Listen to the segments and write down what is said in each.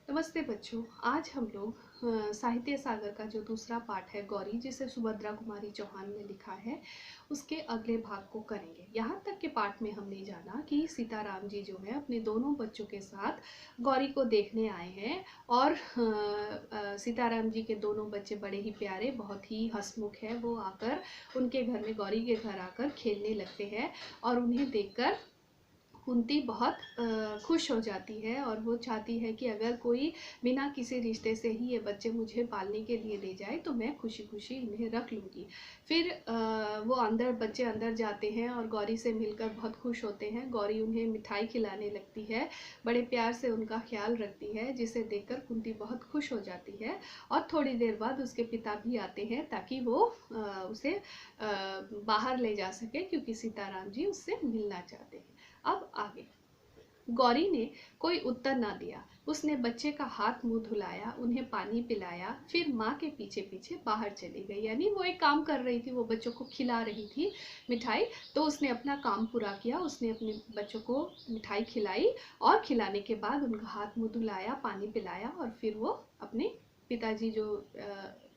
नमस्ते बच्चों। आज हम लोग साहित्य सागर का जो दूसरा पाठ है गौरी, जिसे सुभद्रा कुमारी चौहान ने लिखा है, उसके अगले भाग को करेंगे। यहाँ तक के पाठ में हमने जाना कि सीताराम जी जो है अपने दोनों बच्चों के साथ गौरी को देखने आए हैं और सीताराम जी के दोनों बच्चे बड़े ही प्यारे, बहुत ही हंसमुख है। वो आकर उनके घर में, गौरी के घर आकर खेलने लगते हैं और उन्हें देखकर कुंती बहुत खुश हो जाती है और वो चाहती है कि अगर कोई बिना किसी रिश्ते से ही ये बच्चे मुझे पालने के लिए दे जाए तो मैं खुशी खुशी इन्हें रख लूँगी। फिर वो बच्चे अंदर जाते हैं और गौरी से मिलकर बहुत खुश होते हैं। गौरी उन्हें मिठाई खिलाने लगती है, बड़े प्यार से उनका ख्याल रखती है, जिसे देखकर कुंती बहुत खुश हो जाती है। और थोड़ी देर बाद उसके पिता भी आते हैं ताकि वो उसे बाहर ले जा सके, क्योंकि सीताराम जी उससे मिलना चाहते हैं। अब आगे। गौरी ने कोई उत्तर ना दिया। उसने बच्चे का हाथ मुंह धुलाया, उन्हें पानी पिलाया, फिर माँ के पीछे पीछे बाहर चली गई। यानी वो एक काम कर रही थी, वो बच्चों को खिला रही थी मिठाई, तो उसने अपना काम पूरा किया। उसने अपने बच्चों को मिठाई खिलाई और खिलाने के बाद उनका हाथ मुंह धुलाया, पानी पिलाया और फिर वो अपने पिताजी जो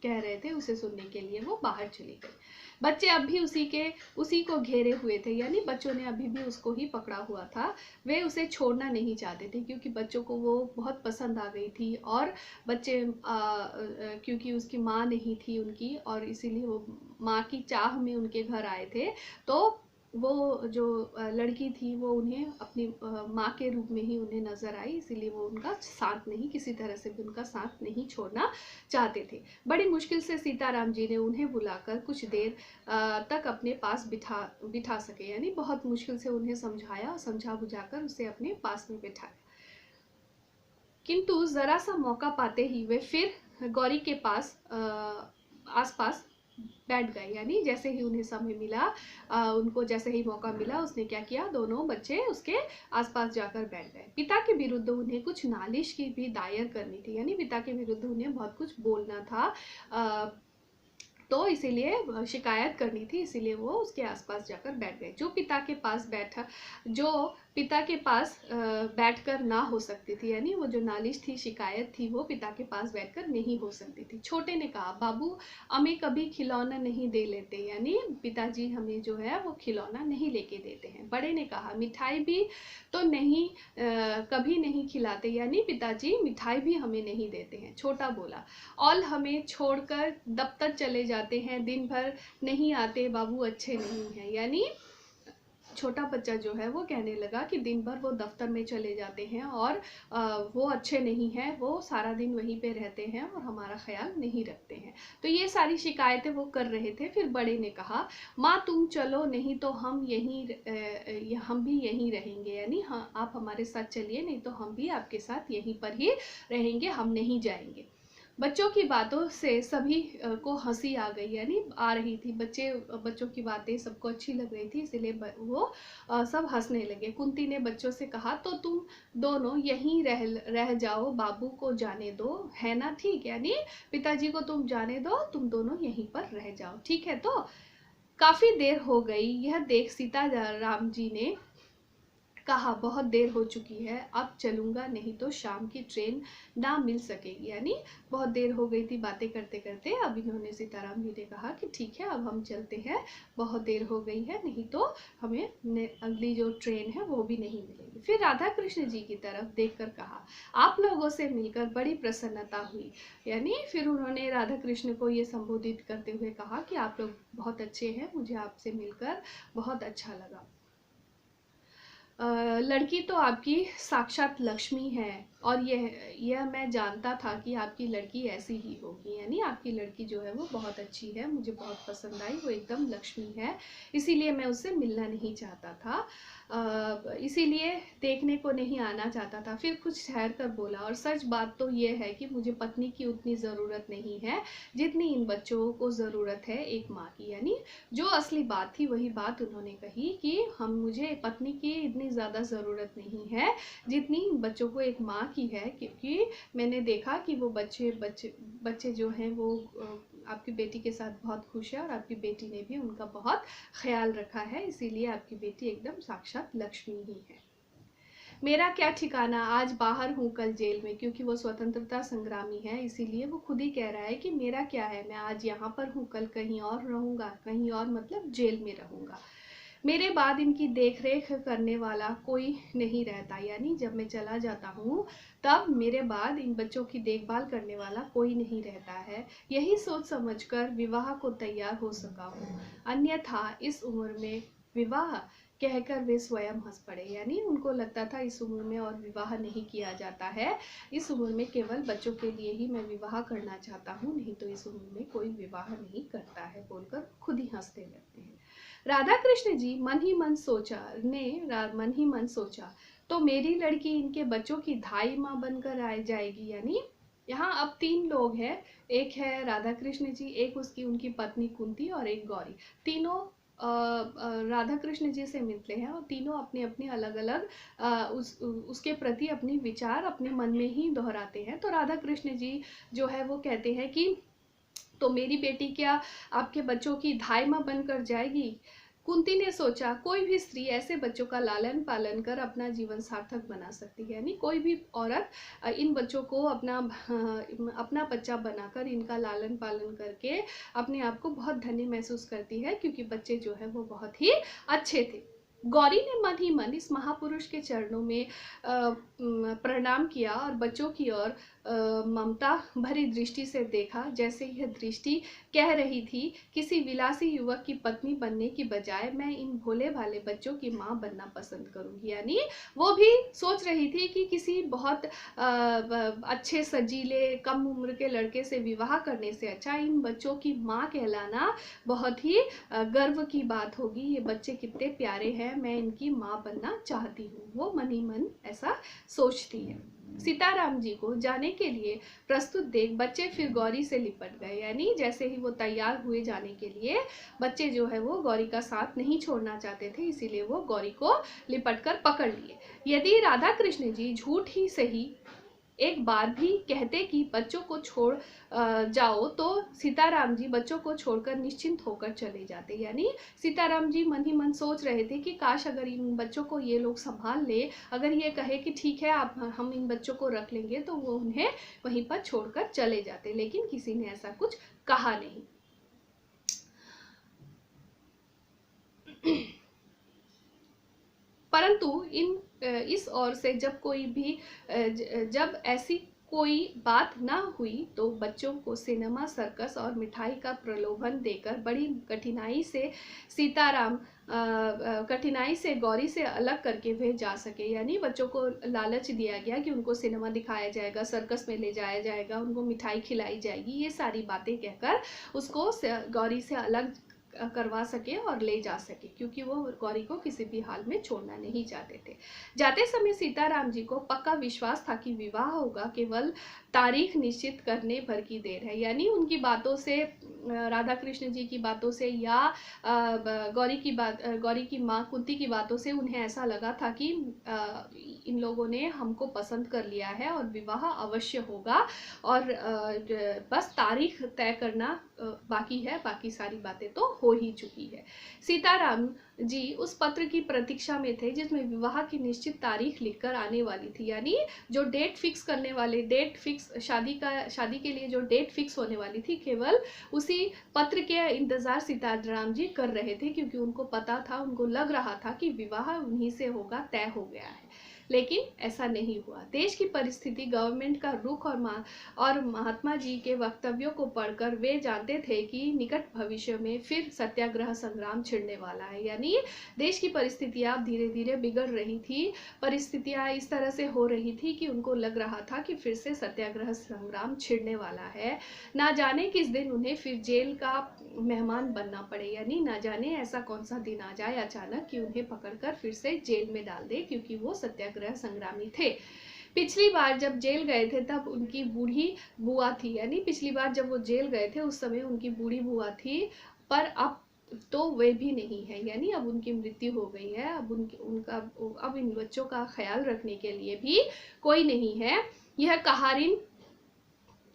कह रहे थे उसे सुनने के लिए वो बाहर चली गई। बच्चे अब भी उसी को घेरे हुए थे, यानी बच्चों ने अभी भी उसको ही पकड़ा हुआ था। वे उसे छोड़ना नहीं चाहते थे, क्योंकि बच्चों को वो बहुत पसंद आ गई थी। और बच्चे क्योंकि उसकी माँ नहीं थी उनकी, और इसीलिए वो माँ की चाह में उनके घर आए थे। तो वो जो लड़की थी वो उन्हें अपनी माँ के रूप में ही उन्हें नजर आई, इसीलिए वो उनका साथ नहीं, किसी तरह से भी उनका साथ नहीं छोड़ना चाहते थे। बड़ी मुश्किल से सीताराम जी ने उन्हें बुलाकर कुछ देर तक अपने पास बिठा सके, यानी बहुत मुश्किल से उन्हें समझा बुझाकर उसे अपने पास में बिठाया। किंतु जरा सा मौका पाते ही वे फिर गौरी के पास आसपास बैठ गए। यानी जैसे ही उन्हें समय मिला, उनको जैसे ही मौका मिला, उसने क्या किया, दोनों बच्चे उसके आसपास जाकर बैठ गए। पिता के विरुद्ध उन्हें कुछ नालिश की भी दायर करनी थी, यानी पिता के विरुद्ध उन्हें बहुत कुछ बोलना था, तो इसीलिए शिकायत करनी थी, इसीलिए वो उसके आसपास जाकर बैठ गए। जो पिता के पास बैठकर ना हो सकती थी, यानी वो जो नालिश थी, शिकायत थी, वो पिता के पास बैठकर नहीं हो सकती थी। छोटे ने कहा, बाबू हमें कभी खिलौना नहीं दे लेते, यानी पिताजी हमें जो है वो खिलौना नहीं लेके देते हैं। बड़े ने कहा, मिठाई भी तो नहीं कभी नहीं खिलाते, यानी पिताजी मिठाई भी हमें नहीं देते हैं। छोटा बोला, और हमें छोड़कर दफ्तर चले जाते हैं, दिन भर नहीं आते, बाबू अच्छे नहीं हैं। यानी छोटा बच्चा जो है वो कहने लगा कि दिन भर वो दफ्तर में चले जाते हैं और वो अच्छे नहीं हैं, वो सारा दिन वहीं पे रहते हैं और हमारा ख्याल नहीं रखते हैं। तो ये सारी शिकायतें वो कर रहे थे। फिर बड़े ने कहा, माँ तुम चलो, नहीं तो हम भी यहीं रहेंगे, यानी हाँ आप हमारे साथ चलिए, नहीं तो हम भी आपके साथ यहीं पर ही रहेंगे, हम नहीं जाएंगे। बच्चों की बातों से सभी को हंसी आ गई, यानी आ रही थी। बच्चों की बातें सबको अच्छी लग रही थी, इसीलिए वो सब हंसने लगे। कुंती ने बच्चों से कहा, तो तुम दोनों यहीं रह जाओ, बाबू को जाने दो, है ना ठीक, यानी पिताजी को तुम जाने दो, तुम दोनों यहीं पर रह जाओ, ठीक है। तो काफी देर हो गई, यह देख सीताराम जी ने कहा, बहुत देर हो चुकी है, अब चलूंगा, नहीं तो शाम की ट्रेन ना मिल सकेगी। यानी बहुत देर हो गई थी बातें करते करते, अब इन्होंने, सीताराम जी ने कहा कि ठीक है अब हम चलते हैं, बहुत देर हो गई है, नहीं तो हमें अगली जो ट्रेन है वो भी नहीं मिलेगी। फिर राधा कृष्ण जी की तरफ देखकर कहा, आप लोगों से मिलकर बड़ी प्रसन्नता हुई। यानी फिर उन्होंने राधा कृष्ण को ये संबोधित करते हुए कहा कि आप लोग बहुत अच्छे हैं, मुझे आपसे मिलकर बहुत अच्छा लगा। लड़की तो आपकी साक्षात लक्ष्मी है, और यह मैं जानता था कि आपकी लड़की ऐसी ही होगी। यानी आपकी लड़की जो है वो बहुत अच्छी है, मुझे बहुत पसंद आई, वो एकदम लक्ष्मी है, इसीलिए मैं उससे मिलना नहीं चाहता था, इसीलिए देखने को नहीं आना चाहता था। फिर कुछ ठहर कर बोला, और सच बात तो ये है कि मुझे पत्नी की उतनी ज़रूरत नहीं है जितनी इन बच्चों को ज़रूरत है एक माँ की। यानी जो असली बात थी वही बात उन्होंने कही कि मुझे पत्नी की इतनी ज़्यादा ज़रूरत नहीं है जितनी बच्चों को एक माँ की है, क्योंकि मैंने देखा कि वो बच्चे जो हैं वो आपकी बेटी के साथ बहुत खुश है, और आपकी बेटी ने भी उनका बहुत ख्याल रखा है, इसीलिए आपकी बेटी एकदम साक्षात लक्ष्मी ही है। मेरा क्या ठिकाना, आज बाहर हूँ कल जेल में, क्योंकि वो स्वतंत्रता संग्रामी है, इसीलिए वो खुद ही कह रहा है कि मेरा क्या है, मैं आज यहाँ पर हूँ, कल कहीं और रहूँगा, कहीं और मतलब जेल में रहूँगा। मेरे बाद इनकी देखरेख करने वाला कोई नहीं रहता, यानी जब मैं चला जाता हूँ तब मेरे बाद इन बच्चों की देखभाल करने वाला कोई नहीं रहता है। यही सोच समझकर विवाह को तैयार हो सका हूँ, अन्यथा इस उम्र में विवाह कहकर वे स्वयं हंस पड़े। यानी उनको लगता था इस उम्र में और विवाह नहीं किया जाता है, इस उम्र में केवल बच्चों के लिए ही मैं विवाह करना चाहता हूँ, नहीं तो इस उम्र में कोई विवाह नहीं करता है, बोलकर खुद ही हंसने लगते हैं। राधा कृष्ण जी मन ही मन सोचा तो मेरी लड़की इनके बच्चों की धाई माँ बनकर आ जाएगी। यानी यहाँ अब 3 लोग हैं, एक है राधा कृष्ण जी, एक उनकी पत्नी कुंती और एक गौरी। तीनों राधा कृष्ण जी से मिलते हैं और तीनों अपने अपने अलग अलग उसके प्रति अपनी विचार अपने मन में ही दोहराते हैं। तो राधा कृष्ण जी जो है वो कहते हैं कि तो मेरी बेटी क्या आपके बच्चों की धाई माँ बनकर जाएगी। कुंती ने सोचा कोई भी स्त्री ऐसे बच्चों का लालन पालन कर अपना जीवन सार्थक बना सकती है, यानी कोई भी औरत इन बच्चों को अपना बच्चा बनाकर इनका लालन पालन करके अपने आप को बहुत धन्य महसूस करती है, क्योंकि बच्चे जो है वो बहुत ही अच्छे थे। गौरी ने मन ही मन इस महापुरुष के चरणों में प्रणाम किया और बच्चों की ओर ममता भरी दृष्टि से देखा, जैसे यह दृष्टि कह रही थी किसी विलासी युवक की पत्नी बनने की बजाय मैं इन भोले भाले बच्चों की माँ बनना पसंद करूंगी। यानी वो भी सोच रही थी कि किसी बहुत अच्छे सजीले कम उम्र के लड़के से विवाह करने से अच्छा इन बच्चों की माँ कहलाना बहुत ही गर्व की बात होगी। ये बच्चे कितने प्यारे हैं, मैं इनकी माँ बनना चाहती हूँ, वो मन ही मन ऐसा सोचती है। सीताराम जी को जाने के लिए प्रस्तुत देख बच्चे फिर गौरी से लिपट गए। यानी जैसे ही वो तैयार हुए जाने के लिए, बच्चे जो है वो गौरी का साथ नहीं छोड़ना चाहते थे, इसीलिए वो गौरी को लिपट कर पकड़ लिए। यदि राधा कृष्ण जी झूठ ही सही एक बार भी कहते कि बच्चों को छोड़ जाओ, तो सीताराम जी बच्चों को छोड़कर निश्चिंत होकर चले जाते। यानी सीताराम जी मन ही मन सोच रहे थे कि काश अगर इन बच्चों को ये लोग संभाल ले, अगर ये कहे कि ठीक है आप हम इन बच्चों को रख लेंगे, तो वो उन्हें वहीं पर छोड़कर चले जाते, लेकिन किसी ने ऐसा कुछ कहा नहीं। परंतु इस ओर से जब ऐसी कोई बात ना हुई तो बच्चों को सिनेमा, सर्कस और मिठाई का प्रलोभन देकर बड़ी कठिनाई से गौरी से अलग करके वे जा सके। यानी बच्चों को लालच दिया गया कि उनको सिनेमा दिखाया जाएगा, सर्कस में ले जाया जाएगा, उनको मिठाई खिलाई जाएगी, ये सारी बातें कहकर उसको गौरी से अलग करवा सके और ले जा सके, क्योंकि वो गौरी को किसी भी हाल में छोड़ना नहीं चाहते थे। जाते समय सीताराम जी को पक्का विश्वास था कि विवाह होगा, केवल तारीख निश्चित करने भर की देर है। यानी उनकी बातों से, राधा कृष्ण जी की बातों से या गौरी की माँ कुंती की बातों से उन्हें ऐसा लगा था कि इन लोगों ने हमको पसंद कर लिया है और विवाह अवश्य होगा, और बस तारीख तय करना बाकी है, बाकी सारी बातें तो हो ही चुकी है। सीताराम जी उस पत्र की प्रतीक्षा में थे जिसमें विवाह की निश्चित तारीख लिखकर आने वाली थी। यानी जो शादी के लिए जो डेट फिक्स होने वाली थी, केवल उसी पत्र के इंतजार सीताराम जी कर रहे थे, क्योंकि उनको पता था, उनको लग रहा था कि विवाह उन्हीं से होगा, तय हो गया है। लेकिन ऐसा नहीं हुआ। देश की परिस्थिति, गवर्नमेंट का रुख और महात्मा जी के वक्तव्यों को पढ़कर वे जानते थे कि निकट भविष्य में फिर सत्याग्रह संग्राम छिड़ने वाला है। यानी देश की परिस्थितियां धीरे धीरे बिगड़ रही थी, परिस्थितियां इस तरह से हो रही थी कि उनको लग रहा था कि फिर से सत्याग्रह संग्राम छिड़ने वाला है। ना जाने किस दिन उन्हें फिर जेल का मेहमान बनना पड़े। यानी ना जाने ऐसा कौन सा दिन आ जाए अचानक कि उन्हें पकड़कर फिर से जेल में डाल दे, क्योंकि वो सत्याग्रह संग्रामी थे। पिछली बार जब जेल गए थे तब उनकी बूढ़ी बुआ थी। यानी पिछली बार जब वो जेल गए थे उस समय उनकी बूढ़ी बुआ थी, पर अब तो वे भी नहीं है। यानी अब उनकी मृत्यु हो गई है, अब इन बच्चों का ख्याल रखने के लिए भी कोई नहीं है। यह कहारिन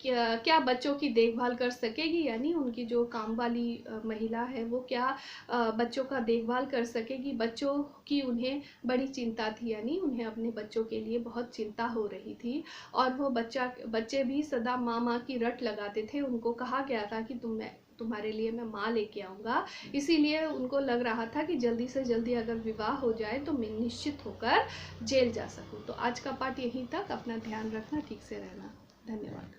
क्या बच्चों की देखभाल कर सकेगी, यानी उनकी जो काम वाली महिला है वो क्या बच्चों का देखभाल कर सकेगी। बच्चों की उन्हें बड़ी चिंता थी, यानी उन्हें अपने बच्चों के लिए बहुत चिंता हो रही थी। और वो बच्चे भी सदा माँ माँ की रट लगाते थे। उनको कहा गया था कि तुम्हारे लिए मैं माँ लेके आऊँगा, इसीलिए उनको लग रहा था कि जल्दी से जल्दी अगर विवाह हो जाए तो मैं निश्चित होकर जेल जा सकूँ। तो आज का पाठ यहीं तक। अपना ध्यान रखना, ठीक से रहना। धन्यवाद।